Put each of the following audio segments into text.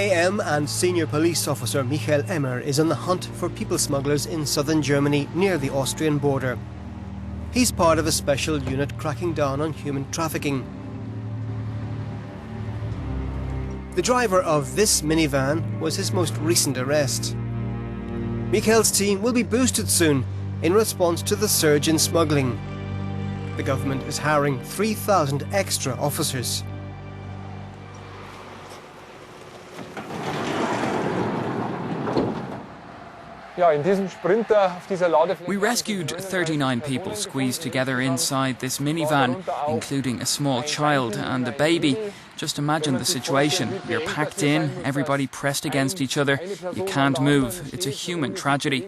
AM and senior police officer Michael Emmer is on the hunt for people smugglers in southern Germany near the Austrian border. He's part of a special unit cracking down on human trafficking. The driver of this minivan was his most recent arrest. Michael's team will be boosted soon in response to the surge in smuggling. The government is hiring 3,000 extra officers. We rescued 39 people squeezed together inside this minivan, including a small child and a baby. Just imagine the situation. You're packed in, everybody pressed against each other. You can't move. It's a human tragedy.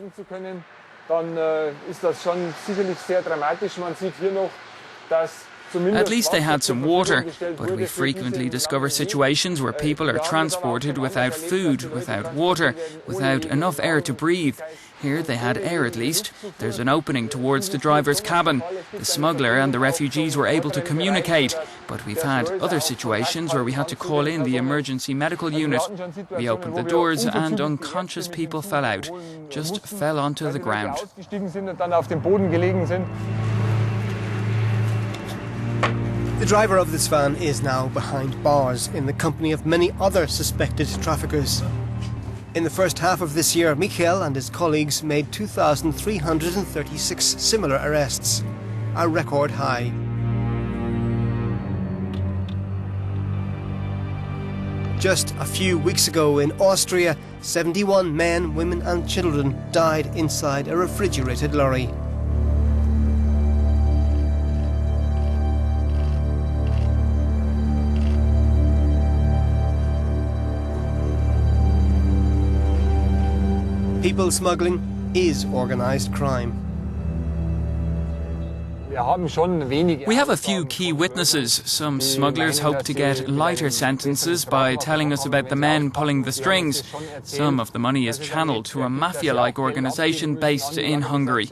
At least they had some water, but we frequently discover situations where people are transported without food, without water, without enough air to breathe. Here they had air at least. There's an opening towards the driver's cabin. The smuggler and the refugees were able to communicate, but we've had other situations where we had to call in the emergency medical unit. We opened the doors and unconscious people fell out, just fell onto the ground. The driver of this van is now behind bars in the company of many other suspected traffickers. In the first half of this year, Michael and his colleagues made 2,336 similar arrests, a record high. Just a few weeks ago in Austria, 71 men, women and children died inside a refrigerated lorry. People smuggling is organised crime. We have a few key witnesses. Some smugglers hope to get lighter sentences by telling us about the men pulling the strings. Some of the money is channeled to a mafia-like organisation based in Hungary.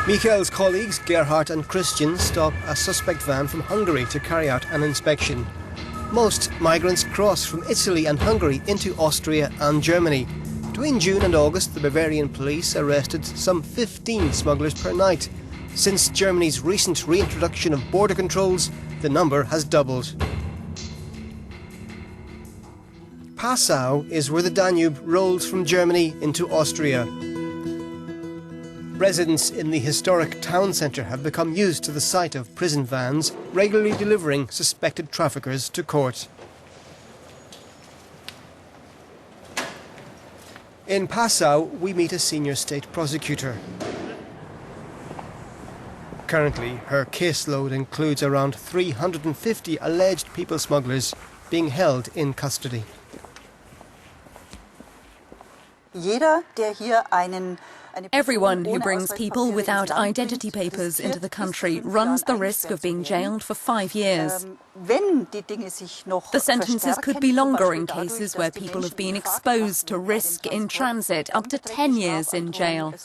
Michael's colleagues, Gerhard and Christian, stop a suspect van from Hungary to carry out an inspection. Most migrants cross from Italy and Hungary into Austria and Germany. Between June and August, the Bavarian police arrested some 15 smugglers per night. Since Germany's recent reintroduction of border controls, the number has doubled. Passau is where the Danube rolls from Germany into Austria. Residents in the historic town centre have become used to the sight of prison vans regularly delivering suspected traffickers to court. In Passau, we meet a senior state prosecutor. Currently, her caseload includes around 350 alleged people smugglers being held in custody. Everyone who brings people without identity papers into the country runs the risk of being jailed for 5 years. The sentences could be longer in cases where people have been exposed to risk in transit, up to 10 years in jail.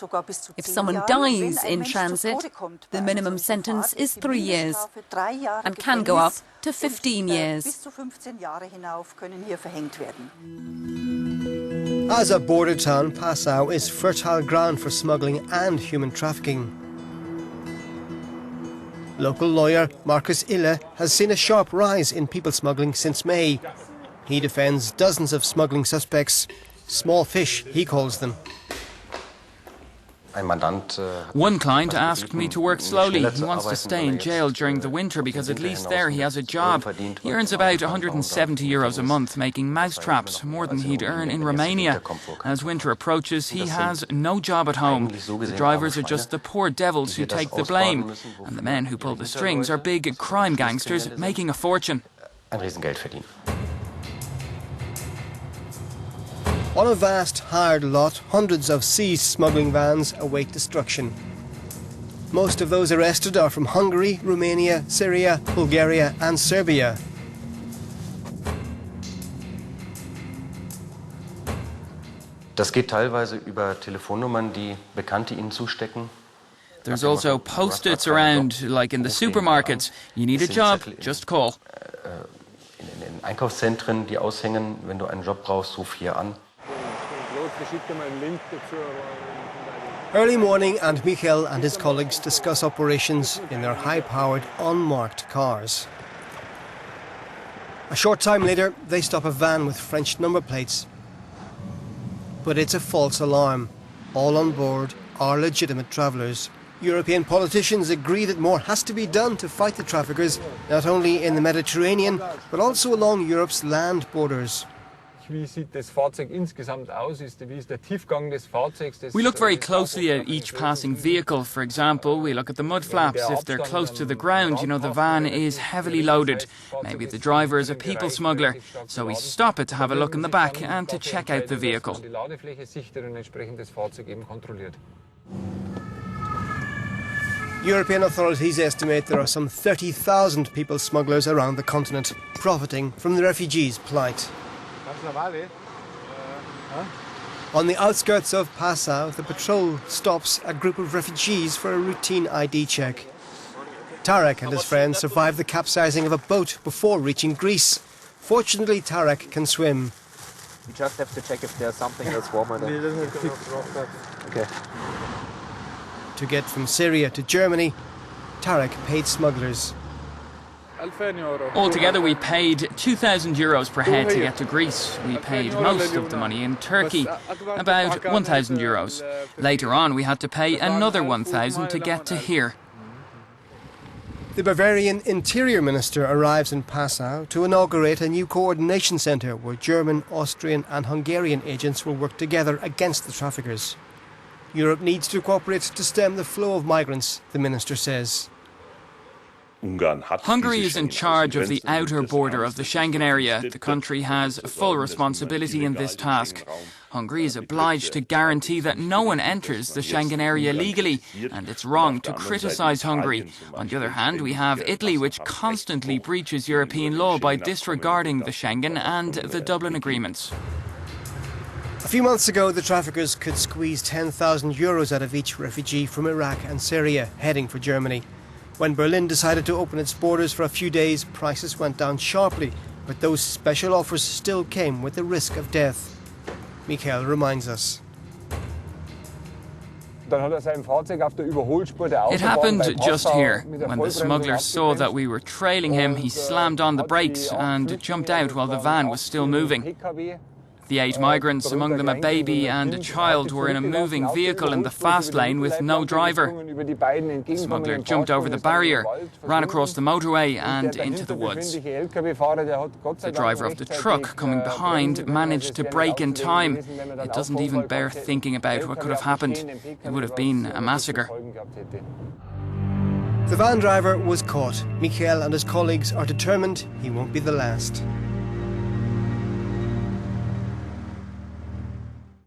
If someone dies in transit, the minimum sentence is 3 years and can go up to 15 years. As a border town, Passau is fertile ground for smuggling and human trafficking. Local lawyer Markus Ille has seen a sharp rise in people smuggling since May. He defends dozens of smuggling suspects. Small fish, he calls them. One client asked me to work slowly. He wants to stay in jail during the winter because at least there he has a job. He earns about €170 a month making mousetraps, more than he'd earn in Romania. As winter approaches, he has no job at home. The drivers are just the poor devils who take the blame. And the men who pull the strings are big crime gangsters making a fortune. On a vast hired lot, hundreds of seized smuggling vans await destruction. Most of those arrested are from Hungary, Romania, Syria, Bulgaria and Serbia. Das geht teilweise über Telefonnummern, die Bekannte ihnen zustecken. There's also post-its around, like in the supermarkets. You need a job, just call. Einkaufszentren, die aushängen, wenn du einen Job brauchst, ruf hier an. Early morning and Michael and his colleagues discuss operations in their high-powered, unmarked cars. A short time later, they stop a van with French number plates. But it's a false alarm. All on board are legitimate travellers. European politicians agree that more has to be done to fight the traffickers, not only in the Mediterranean, but also along Europe's land borders. We look very closely at each passing vehicle. For example, we look at the mud flaps. If they're close to the ground, the van is heavily loaded. Maybe the driver is a people smuggler. So we stop it to have a look in the back and to check out the vehicle. European authorities estimate there are some 30,000 people smugglers around the continent, profiting from the refugees' plight. On the outskirts of Passau, the patrol stops a group of refugees for a routine ID check. Tarek and his friends survived the capsizing of a boat before reaching Greece. Fortunately, Tarek can swim. We just have to check if there's something that's warmer than... Okay. To get from Syria to Germany, Tarek paid smugglers. Altogether, we paid 2,000 euros per head to get to Greece. We paid most of the money in Turkey, about 1,000 euros. Later on, we had to pay another 1,000 to get to here. The Bavarian Interior Minister arrives in Passau to inaugurate a new coordination centre where German, Austrian and Hungarian agents will work together against the traffickers. Europe needs to cooperate to stem the flow of migrants, the minister says. Hungary is in charge of the outer border of the Schengen area. The country has full responsibility in this task. Hungary is obliged to guarantee that no one enters the Schengen area legally, and it's wrong to criticise Hungary. On the other hand, we have Italy, which constantly breaches European law by disregarding the Schengen and the Dublin agreements. A few months ago, the traffickers could squeeze 10,000 euros out of each refugee from Iraq and Syria heading for Germany. When Berlin decided to open its borders for a few days, prices went down sharply, but those special offers still came with the risk of death. Michael reminds us. It happened just here. When the smuggler saw that we were trailing him, he slammed on the brakes and jumped out while the van was still moving. The 8 migrants, among them a baby and a child, were in a moving vehicle in the fast lane with no driver. The smuggler jumped over the barrier, ran across the motorway and into the woods. The driver of the truck coming behind managed to brake in time. It doesn't even bear thinking about what could have happened. It would have been a massacre. The van driver was caught. Michael and his colleagues are determined he won't be the last.